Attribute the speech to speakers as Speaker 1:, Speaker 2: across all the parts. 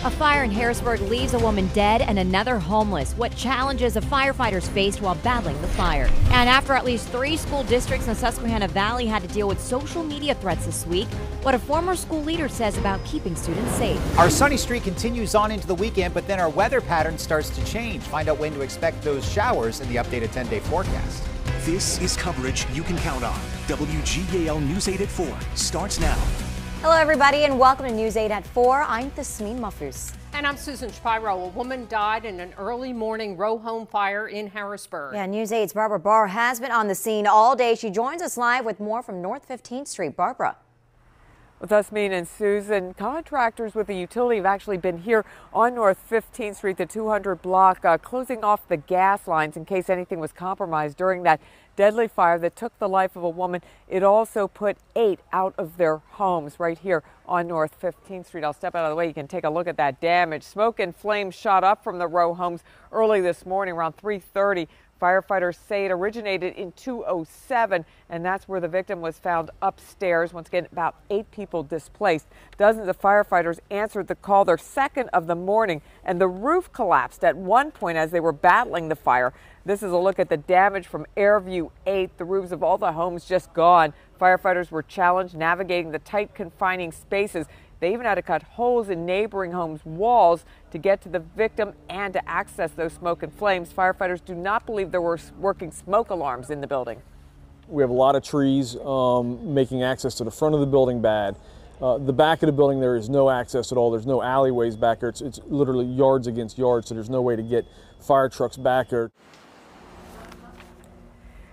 Speaker 1: A fire in Harrisburg leaves a woman dead and another homeless. What challenges the firefighters faced while battling the fire. And after at least 3 school districts in the Susquehanna Valley had to deal with social media threats this week, what a former school leader says about keeping students safe.
Speaker 2: Our sunny streak continues on into the weekend, but then our weather pattern starts to change. Find out when to expect those showers in the updated 10-day forecast.
Speaker 3: This is coverage you can count on. WGAL News 8 at 4 starts now.
Speaker 1: Hello, everybody, and welcome to News 8 at 4. I'm Tasmin Mahfouz.
Speaker 4: And I'm Susan Shapiro. A woman died in an early morning row home fire in Harrisburg.
Speaker 1: Yeah, News 8's Barbara Barr has been on the scene all day. She joins us live with more from North 15th Street. Barbara.
Speaker 5: With Tasmin and Susan, contractors with the utility have actually been here on North 15th Street, the 200 block, closing off the gas lines in case anything was compromised during that deadly fire that took the life of a woman. It also put 8 out of their homes right here on North 15th Street. I'll step out of the way. You can take a look at that damage. Smoke and flames shot up from the row homes early this morning around 3:30. Firefighters say it originated in 207, and that's where the victim was found upstairs. Once again, about 8 people displaced. Dozens of firefighters answered the call, their second of the morning, and the roof collapsed at one point as they were battling the fire. This is a look at the damage from Airview 8. The roofs of all the homes just gone. Firefighters were challenged navigating the tight, confining spaces. They even had to cut holes in neighboring homes' walls to get to the victim and to access those smoke and flames. Firefighters do not believe there were working smoke alarms in the building.
Speaker 6: We have a lot of trees making access to the front of the building bad. The back of the building, there is no access at all. There's no alleyways back there. It's literally yards against yards, so there's no way to get fire trucks back there.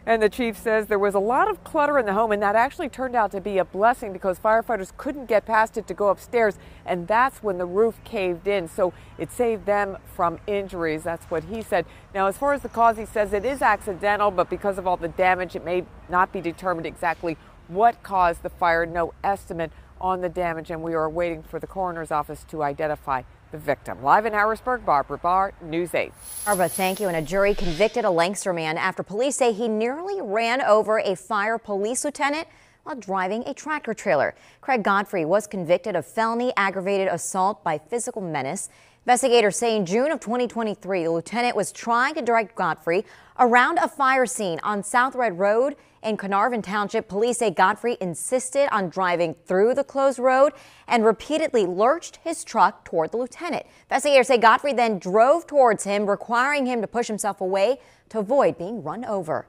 Speaker 5: And the chief says there was a lot of clutter in the home, and that actually turned out to be a blessing because firefighters couldn't get past it to go upstairs, and that's when the roof caved in. So it saved them from injuries. That's what he said. Now, as far as the cause, he says it is accidental, but because of all the damage, it may not be determined exactly what caused the fire. No estimate on the damage, and we are waiting for the coroner's office to identify the victim. Live in Harrisburg, Barbara Barr, News 8.
Speaker 1: Barbara, thank you. And a jury convicted a Lancaster man after police say he nearly ran over a fire police lieutenant while driving a tractor trailer. Craig Godfrey was convicted of felony aggravated assault by physical menace. Investigators say in June of 2023, the lieutenant was trying to direct Godfrey around a fire scene on South Red Road in Carnarvon Township. Police say Godfrey insisted on driving through the closed road and repeatedly lurched his truck toward the lieutenant. Investigators say Godfrey then drove towards him, requiring him to push himself away to avoid being run over.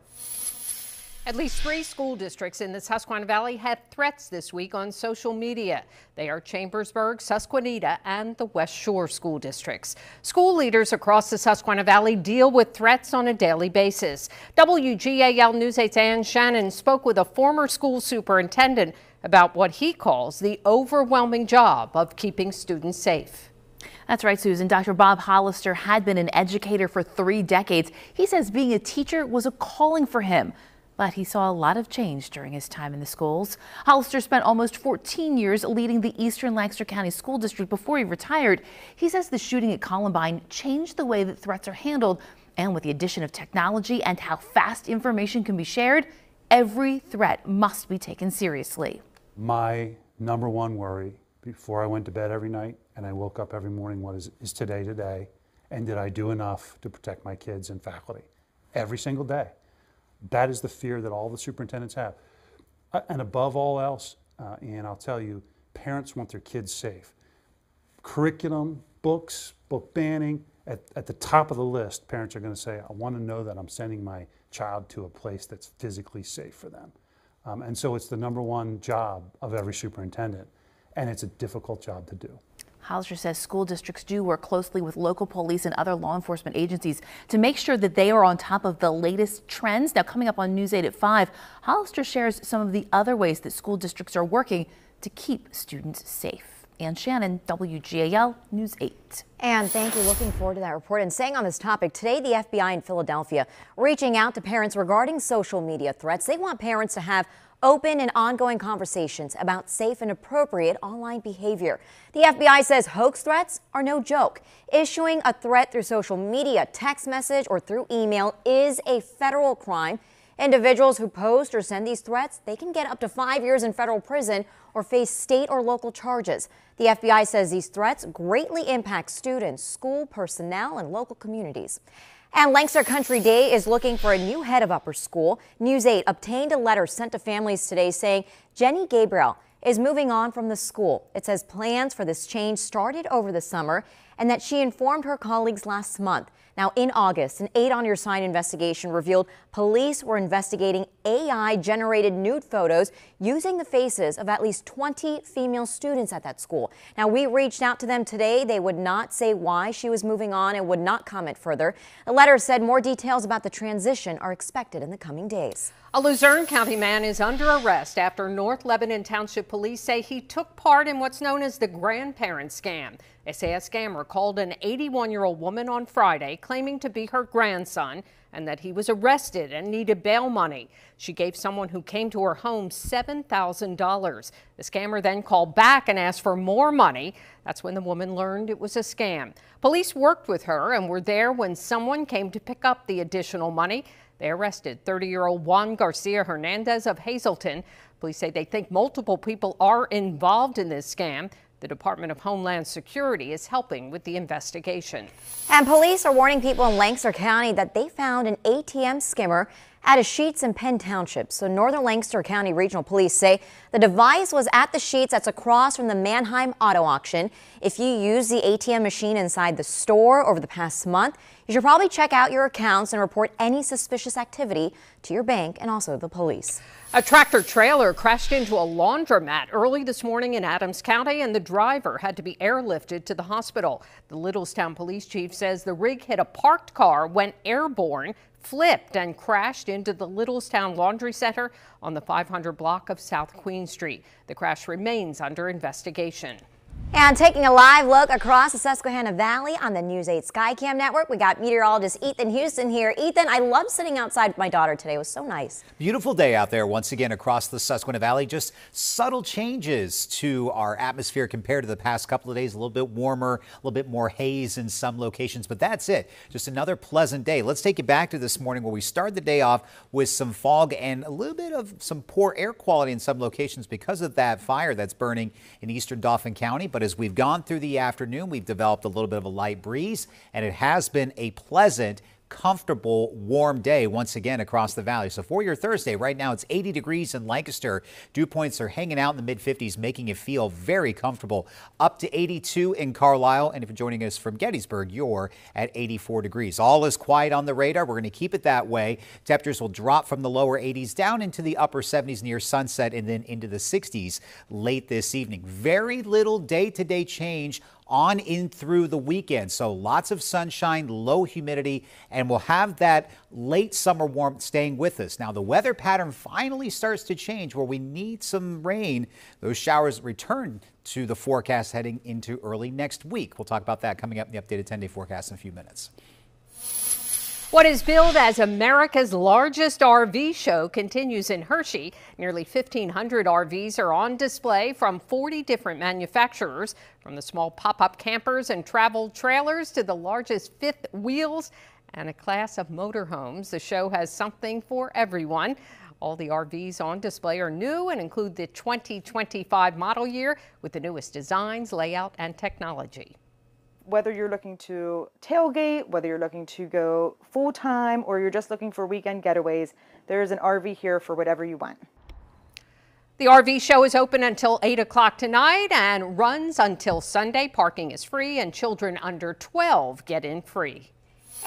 Speaker 4: At least 3 school districts in the Susquehanna Valley had threats this week on social media. They are Chambersburg, Susquehanna, and the West Shore school districts. School leaders across the Susquehanna Valley deal with threats on a daily basis. WGAL News 8's Ann Shannon spoke with a former school superintendent about what he calls the overwhelming job of keeping students safe.
Speaker 7: That's right, Susan. Dr. Bob Hollister had been an educator for 3 decades. He says being a teacher was a calling for him, but he saw a lot of change during his time in the schools. Hollister spent almost 14 years leading the Eastern Lancaster County School District before he retired. He says the shooting at Columbine changed the way that threats are handled, and with the addition of technology and how fast information can be shared, every threat must be taken seriously.
Speaker 8: My number one worry before I went to bed every night and I woke up every morning, what is today, and did I do enough to protect my kids and faculty? Every single day. That is the fear that all the superintendents have. And above all else, and I'll tell you, parents want their kids safe. Curriculum, books, book banning, at the top of the list, parents are going to say, I want to know that I'm sending my child to a place that's physically safe for them. And so it's the number one job of every superintendent, and it's a difficult job to do.
Speaker 7: Hollister says school districts do work closely with local police and other law enforcement agencies to make sure that they are on top of the latest trends. Now, coming up on News 8 at 5, Hollister shares some of the other ways that school districts are working to keep students safe. Ann Shannon, WGAL News 8.
Speaker 1: And thank you. Looking forward to that report. And staying on this topic, today the FBI in Philadelphia reaching out to parents regarding social media threats. They want parents to have open and ongoing conversations about safe and appropriate online behavior. The FBI says hoax threats are no joke. Issuing a threat through social media, text message, or through email is a federal crime. Individuals who post or send these threats, they can get up to 5 years in federal prison or face state or local charges. The FBI says these threats greatly impact students, school personnel, and local communities. And Lancaster Country Day is looking for a new head of upper school. News 8 obtained a letter sent to families today saying Jenny Gabriel is moving on from the school. It says plans for this change started over the summer and that she informed her colleagues last month. Now, in August, an 8 On Your Side investigation revealed police were investigating AI-generated nude photos using the faces of at least 20 female students at that school. Now, we reached out to them today. They would not say why she was moving on and would not comment further. The letter said more details about the transition are expected in the coming days.
Speaker 4: A Luzerne County man is under arrest after North Lebanon Township police say he took part in what's known as the grandparent scam. They say a scammer called an 81-year-old woman on Friday claiming to be her grandson and that he was arrested and needed bail money. She gave someone who came to her home $7,000. The scammer then called back and asked for more money. That's when the woman learned it was a scam. Police worked with her and were there when someone came to pick up the additional money. They arrested 30-year-old Juan Garcia Hernandez of Hazleton. Police say they think multiple people are involved in this scam. The Department of Homeland Security is helping with the investigation.
Speaker 1: And police are warning people in Lancaster County that they found an ATM skimmer at a Sheetz in Penn Township. So Northern Lancaster County Regional Police say the device was at the Sheetz that's across from the Mannheim Auto Auction. If you use the ATM machine inside the store over the past month, you should probably check out your accounts and report any suspicious activity to your bank and also the police.
Speaker 4: A tractor trailer crashed into a laundromat early this morning in Adams County, and the driver had to be airlifted to the hospital. The Littlestown police chief says the rig hit a parked car, went airborne, flipped and crashed into the Littlestown Laundry Center on the 500 block of South Queen Street. The crash remains under investigation.
Speaker 1: And taking a live look across the Susquehanna Valley on the News 8 Skycam network, we got meteorologist Ethan Houston here. Ethan, I love sitting outside with my daughter today. It was so nice.
Speaker 2: Beautiful day out there once again across the Susquehanna Valley. Just subtle changes to our atmosphere compared to the past couple of days. A little bit warmer, a little bit more haze in some locations, but that's it. Just another pleasant day. Let's take you back to this morning where we started the day off with some fog and a little bit of some poor air quality in some locations because of that fire that's burning in eastern Dauphin County. But as we've gone through the afternoon, we've developed a little bit of a light breeze, and it has been a pleasant, comfortable, warm day once again across the valley. So for your Thursday, right now it's 80 degrees in Lancaster. Dew points are hanging out in the mid-50s, making it feel very comfortable. Up to 82 in Carlisle, and if you're joining us from Gettysburg, you're at 84 degrees. All is quiet on the radar. We're going to keep it that way. Temperatures will drop from the lower 80s down into the upper 70s near sunset and then into the 60s late this evening. Very little day-to-day change on in through the weekend. So lots of sunshine, low humidity, and we'll have that late summer warmth staying with us. Now the weather pattern finally starts to change where we need some rain. Those showers return to the forecast heading into early next week. We'll talk about that coming up in the updated 10-day forecast in a few minutes.
Speaker 4: What is billed as America's largest RV show continues in Hershey. Nearly 1,500 RVs are on display from 40 different manufacturers, from the small pop-up campers and travel trailers to the largest fifth wheels and a class of motorhomes. The show has something for everyone. All the RVs on display are new and include the 2025 model year with the newest designs, layout, and technology.
Speaker 9: Whether you're looking to tailgate, whether you're looking to go full-time, or you're just looking for weekend getaways, there is an RV here for whatever you want.
Speaker 4: The RV show is open until 8 o'clock tonight and runs until Sunday. Parking is free and children under 12 get in free.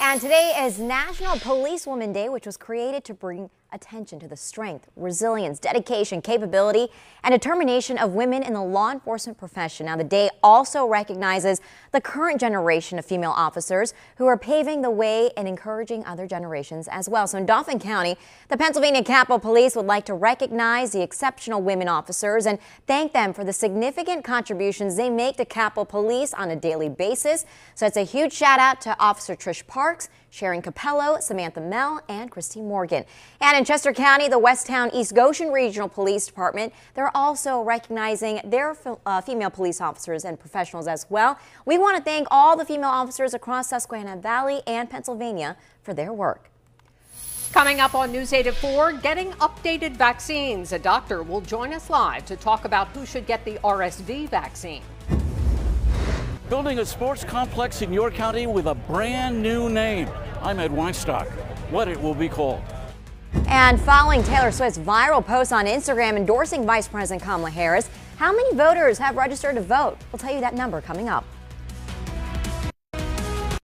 Speaker 1: And today is National Policewoman Day, which was created to bring attention to the strength, resilience, dedication, capability, and determination of women in the law enforcement profession. Now, the day also recognizes the current generation of female officers who are paving the way and encouraging other generations as well. So in Dauphin County, the Pennsylvania Capitol Police would like to recognize the exceptional women officers and thank them for the significant contributions they make to Capitol Police on a daily basis. So it's a huge shout out to Officer Trish Parks, Sharon Capello, Samantha Mell, and Christine Morgan. And in Chester County, the Westtown East Goshen Regional Police Department, they're also recognizing their female police officers and professionals as well. We want to thank all the female officers across Susquehanna Valley and Pennsylvania for their work.
Speaker 4: Coming up on News 8 at 4, getting updated vaccines. A doctor will join us live to talk about who should get the RSV vaccine.
Speaker 10: Building a sports complex in York County with a brand new name. I'm Ed Weinstock. What it will be called.
Speaker 1: And following Taylor Swift's viral post on Instagram endorsing Vice President Kamala Harris, how many voters have registered to vote? We'll tell you that number coming up.